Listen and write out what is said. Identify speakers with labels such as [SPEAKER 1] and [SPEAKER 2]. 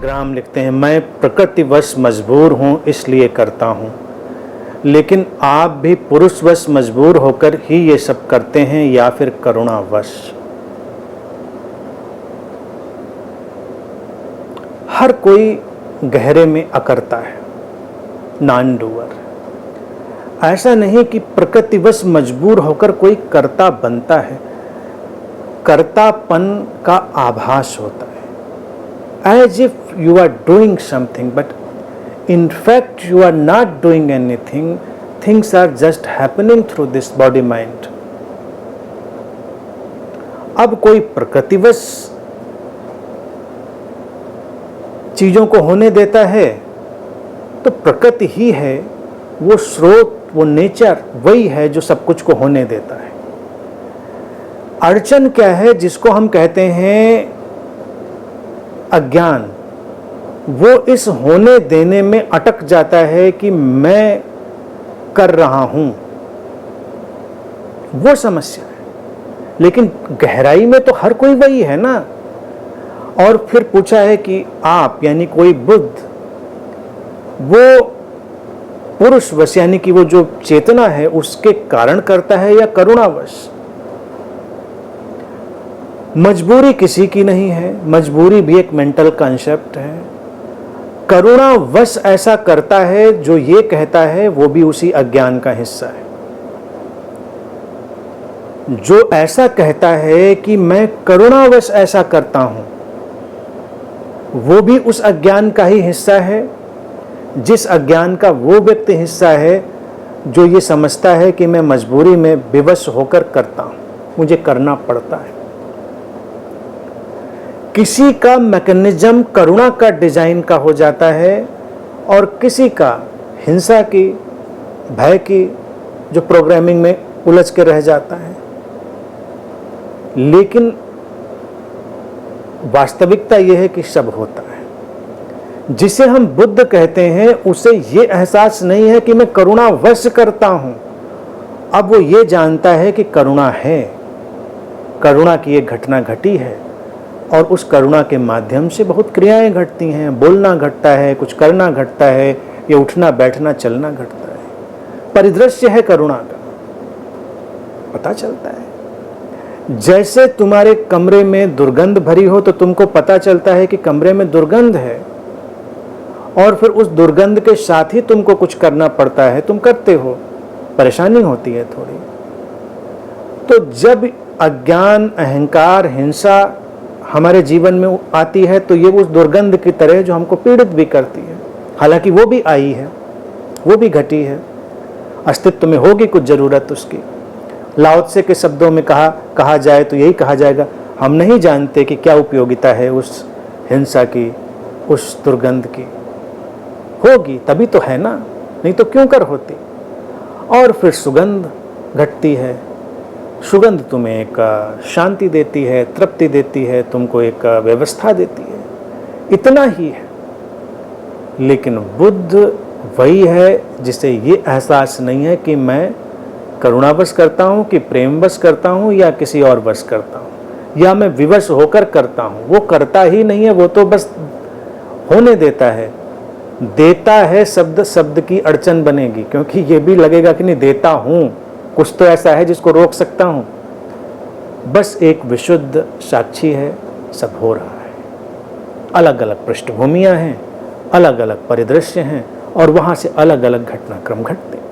[SPEAKER 1] ग्राम लिखते हैं, मैं प्रकृतिवश मजबूर हूँ इसलिए करता हूँ। लेकिन आप भी पुरुषवश मजबूर होकर ही ये सब करते हैं या फिर करुणावश? हर कोई गहरे में अकर्ता है, नॉन डूअर। ऐसा नहीं कि प्रकृतिवश मजबूर होकर कोई कर्ता बनता है। कर्तापन का आभास होता है, as if you are doing something, but in fact you are not doing anything. Things are just happening through this body mind. अब कोई प्रकृतिवश चीजों को होने देता है तो प्रकृति ही है, वो स्रोत, वो नेचर वही है जो सब कुछ को होने देता है। अड़चन क्या है? जिसको हम कहते हैं अज्ञान, वो इस होने देने में अटक जाता है कि मैं कर रहा हूं, वो समस्या है। लेकिन गहराई में तो हर कोई वही है ना। और फिर पूछा है कि आप यानी कोई बुद्ध, वो पुरुषवश यानी कि वो जो चेतना है उसके कारण करता है या करुणावश? मजबूरी किसी की नहीं है, मजबूरी भी एक मेंटल कॉन्सेप्ट है। करुणावश ऐसा करता है जो ये कहता है वो भी उसी अज्ञान का हिस्सा है। जो ऐसा कहता है कि मैं करुणावश ऐसा करता हूं, वो भी उस अज्ञान का ही हिस्सा है। जिस अज्ञान का वो व्यक्ति हिस्सा है जो ये समझता है कि मैं मजबूरी में विवश होकर करता हूं, मुझे करना पड़ता है। किसी का मैकेनिज्म करुणा का डिजाइन का हो जाता है और किसी का हिंसा की, भय की, जो प्रोग्रामिंग में उलझ के रह जाता है। लेकिन वास्तविकता यह है कि सब होता है। जिसे हम बुद्ध कहते हैं उसे ये एहसास नहीं है कि मैं करुणावश करता हूं। अब वो ये जानता है कि करुणा है, करुणा की एक घटना घटी है और उस करुणा के माध्यम से बहुत क्रियाएं घटती हैं, बोलना घटता है, कुछ करना घटता है, ये उठना बैठना चलना घटता है। परिदृश्य है करुणा का, पता चलता है। जैसे तुम्हारे कमरे में दुर्गंध भरी हो तो तुमको पता चलता है कि कमरे में दुर्गंध है, और फिर उस दुर्गंध के साथ ही तुमको कुछ करना पड़ता है, तुम करते हो, परेशानी होती है थोड़ी। तो जब अज्ञान, अहंकार, हिंसा हमारे जीवन में आती है तो ये उस दुर्गंध की तरह जो हमको पीड़ित भी करती है। हालांकि वो भी आई है, वो भी घटी है, अस्तित्व में होगी कुछ जरूरत उसकी। लाओ त्से के शब्दों में कहा जाए तो यही कहा जाएगा, हम नहीं जानते कि क्या उपयोगिता है उस हिंसा की, उस दुर्गंध की। होगी तभी तो है ना, नहीं तो क्यों कर होती। और फिर सुगंध घटती है। सुगंध तुम्हें एक शांति देती है, तृप्ति देती है, तुमको एक व्यवस्था देती है, इतना ही है। लेकिन बुद्ध वही है जिसे ये एहसास नहीं है कि मैं करुणावश करता हूँ कि प्रेमवश करता हूँ या किसी और वश करता हूँ या मैं विवश होकर करता हूँ। वो करता ही नहीं है, वो तो बस होने देता है। देता है शब्द की अड़चन बनेगी, क्योंकि ये भी लगेगा कि नहीं देता हूँ, कुछ तो ऐसा है जिसको रोक सकता हूँ। बस एक विशुद्ध साक्षी है, सब हो रहा है। अलग अलग पृष्ठभूमियाँ हैं, अलग अलग परिदृश्य हैं और वहाँ से अलग अलग घटनाक्रम घटते हैं।